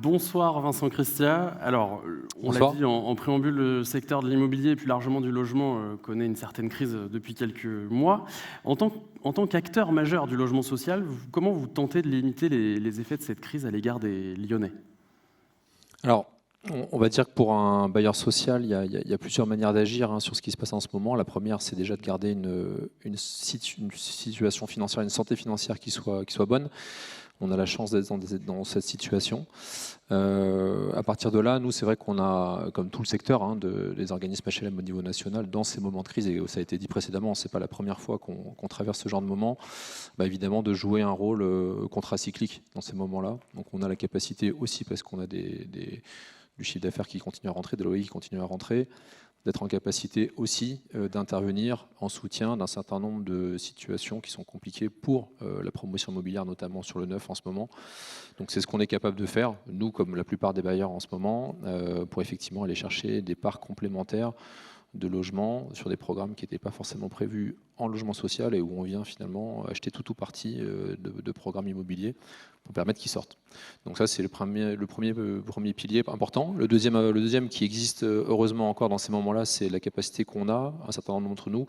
Bonsoir Vincent Cristia. Alors, on l'a dit en préambule, le secteur de l'immobilier et plus largement du logement connaît une certaine crise depuis quelques mois. En tant qu'acteur majeur du logement social, comment vous tentez de limiter les effets de cette crise à l'égard des Lyonnais ? Alors, on va dire que pour un bailleur social, il y a plusieurs manières d'agir sur ce qui se passe en ce moment. La première, c'est déjà de garder une situation financière, une santé financière qui soit bonne. On a la chance d'être dans cette situation. À partir de là, nous, c'est vrai qu'on a, comme tout le secteur, des organismes HLM au niveau national, dans ces moments de crise, et ça a été dit précédemment, c'est pas la première fois qu'on traverse ce genre de moment, évidemment de jouer un rôle contracyclique dans ces moments-là. Donc on a la capacité aussi, parce qu'on a du chiffre d'affaires qui continue à rentrer, des loyers qui continuent à rentrer, d'être en capacité aussi d'intervenir en soutien d'un certain nombre de situations qui sont compliquées pour la promotion immobilière, notamment sur le neuf en ce moment. Donc c'est ce qu'on est capable de faire, nous comme la plupart des bailleurs en ce moment, pour effectivement aller chercher des parts complémentaires de logements sur des programmes qui n'étaient pas forcément prévus en logement social et où on vient finalement acheter tout ou partie de programmes immobiliers pour permettre qu'ils sortent. Donc ça, c'est le premier pilier important. Le deuxième qui existe heureusement encore dans ces moments-là, c'est la capacité qu'on a, un certain nombre d'entre nous,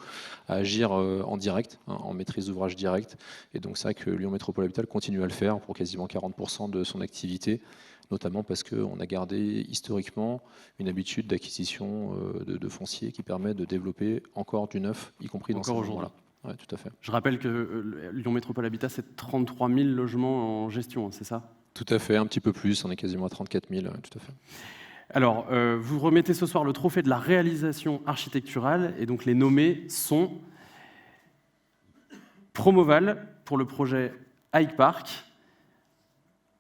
à agir en direct, en maîtrise d'ouvrage direct. Et donc c'est vrai que Lyon Métropole Habitat continue à le faire pour quasiment 40% de son activité, notamment parce qu'on a gardé historiquement une habitude d'acquisition de foncier qui permet de développer encore du neuf, y compris dans ces moments-là. Ouais, tout à fait. Je rappelle que Lyon Métropole Habitat, c'est 33 000 logements en gestion, c'est ça ? Tout à fait, un petit peu plus, on est quasiment à 34 000, tout à fait. Alors, vous remettez ce soir le trophée de la réalisation architecturale, et donc les nommés sont Promoval pour le projet Hike Park,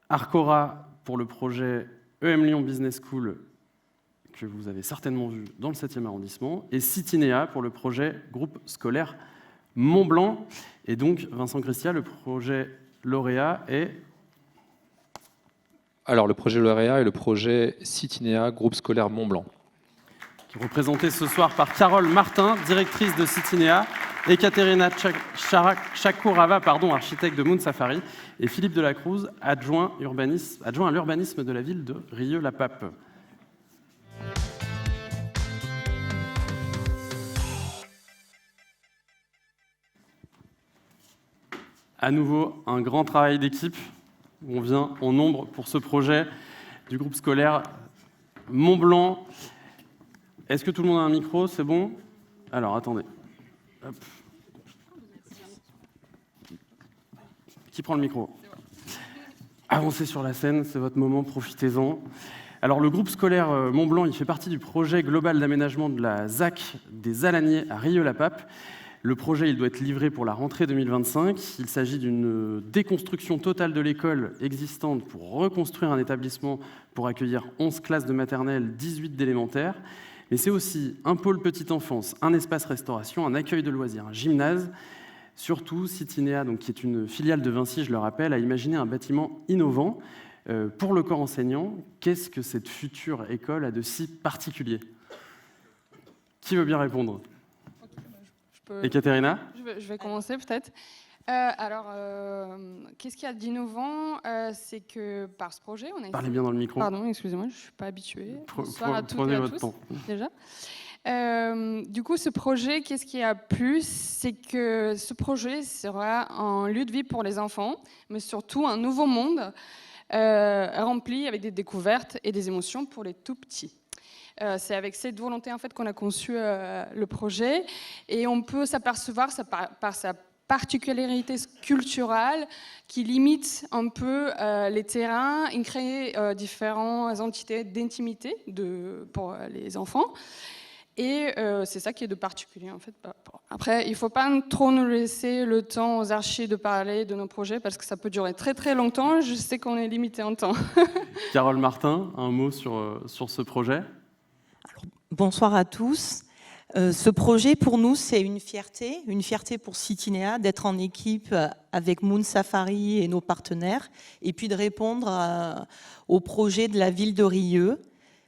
Arcora pour le projet EM Lyon Business School, que vous avez certainement vu dans le 7e arrondissement, et Citinea pour le projet Groupe Scolaire Mont-Blanc. Et donc, Vincent Cristia, le projet lauréat est... Alors, le projet lauréat est le projet Citinea Groupe Scolaire Mont-Blanc. Qui est représenté ce soir par Carole Martin, directrice de Citinea, et Katerina Chakourava, architecte de Moon Safari, et Philippe Delacruz, adjoint à l'urbanisme de la ville de Rieux-la-Pape. À nouveau, un grand travail d'équipe. On vient en nombre pour ce projet du groupe scolaire Mont-Blanc. Est-ce que tout le monde a un micro? C'est bon? Alors, attendez. Hop. Qui prend le micro? Avancez sur la scène, c'est votre moment, profitez-en. Alors, le groupe scolaire Mont-Blanc, il fait partie du projet global d'aménagement de la ZAC des Alaniers à Rieux-la-Pape. Le projet, il doit être livré pour la rentrée 2025. Il s'agit d'une déconstruction totale de l'école existante pour reconstruire un établissement pour accueillir 11 classes de maternelle, 18 d'élémentaire. Mais c'est aussi un pôle petite enfance, un espace restauration, un accueil de loisirs, un gymnase. Surtout, Citinea, donc, qui est une filiale de Vinci, je le rappelle, a imaginé un bâtiment innovant pour le corps enseignant. Qu'est-ce que cette future école a de si particulier? Qui veut bien répondre? Et Katerina? Je vais commencer peut-être. Qu'est-ce qu'il y a d'innovant? C'est que par ce projet, on a... Parlez bien dans le micro. Pardon, excusez-moi, je ne suis pas habituée. Bonsoir à toutes prenez et à votre tous, temps. déjà. Du coup, ce projet, qu'est-ce qu'il y a plus? C'est que ce projet sera un lieu de vie pour les enfants, mais surtout un nouveau monde rempli avec des découvertes et des émotions pour les tout petits. C'est avec cette volonté en fait qu'on a conçu le projet, et on peut s'apercevoir par sa particularité culturelle qui limite un peu les terrains et crée différentes entités d'intimité pour les enfants. Et c'est ça qui est de particulier en fait. Après, il ne faut pas trop nous laisser le temps aux archis de parler de nos projets parce que ça peut durer très très longtemps. Je sais qu'on est limité en temps. Carole Martin, un mot sur ce projet? Alors, bonsoir à tous. Ce projet, pour nous, c'est une fierté pour Citinea d'être en équipe avec Moon Safari et nos partenaires, et puis de répondre au projet de la ville de Rieux.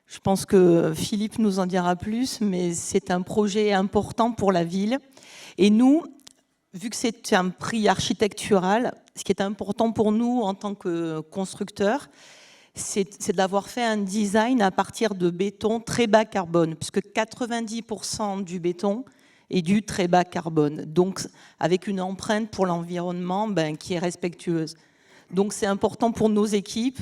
Je pense que Philippe nous en dira plus, mais c'est un projet important pour la ville. Et nous, vu que c'est un prix architectural, ce qui est important pour nous en tant que constructeurs, c'est d'avoir fait un design à partir de béton très bas carbone, puisque 90% du béton est du très bas carbone, donc avec une empreinte pour l'environnement qui est respectueuse. Donc c'est important pour nos équipes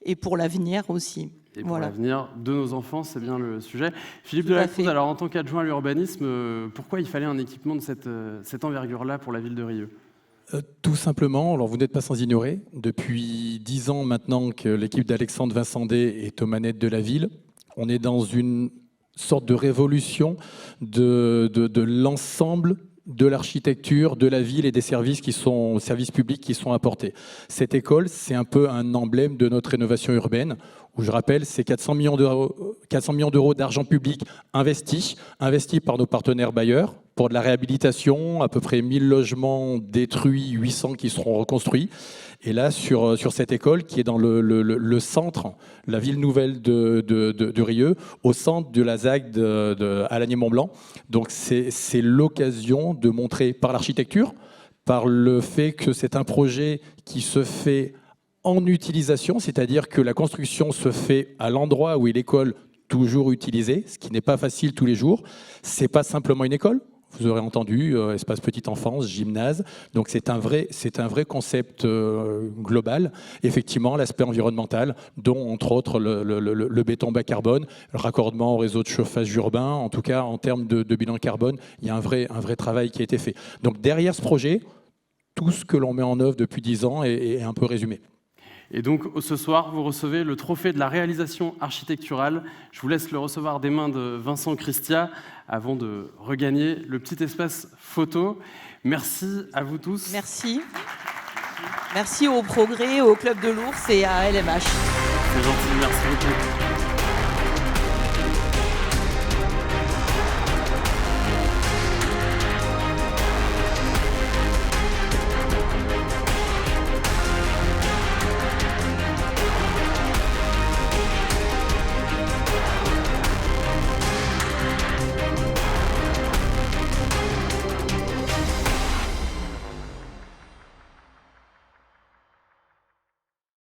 et pour l'avenir aussi. Et pour l'avenir de nos enfants, c'est bien le sujet. Philippe Delacruz, alors en tant qu'adjoint à l'urbanisme, pourquoi il fallait un équipement de cette envergure-là pour la ville de Rieux ? Tout simplement, alors vous n'êtes pas sans ignorer, depuis 10 ans maintenant que l'équipe d'Alexandre Vincendé est aux manettes de la ville, on est dans une sorte de révolution de l'ensemble de l'architecture, de la ville et des services publics qui sont apportés. Cette école, c'est un peu un emblème de notre rénovation urbaine, où je rappelle, c'est 400 millions d'euros d'argent public investis par nos partenaires bailleurs, pour de la réhabilitation, à peu près 1000 logements détruits, 800 qui seront reconstruits. Et là, sur cette école qui est dans le centre, la ville nouvelle de Rieux, au centre de la ZAC de Alagny-Mont-Blanc. Donc c'est l'occasion de montrer par l'architecture, par le fait que c'est un projet qui se fait en utilisation, c'est-à-dire que la construction se fait à l'endroit où est l'école toujours utilisée, ce qui n'est pas facile tous les jours. C'est pas simplement une école. Vous aurez entendu, espace petite enfance, gymnase. Donc c'est un vrai concept global. Effectivement, l'aspect environnemental, dont entre autres le béton bas carbone, le raccordement au réseau de chauffage urbain. En tout cas, en termes de bilan carbone, il y a un vrai travail qui a été fait. Donc derrière ce projet, tout ce que l'on met en œuvre depuis 10 ans est un peu résumé. Et donc, ce soir, vous recevez le trophée de la réalisation architecturale. Je vous laisse le recevoir des mains de Vincent Christia avant de regagner le petit espace photo. Merci à vous tous. Merci. Merci au Progrès, au Club de l'Ours et à LMH. C'est gentil, merci beaucoup.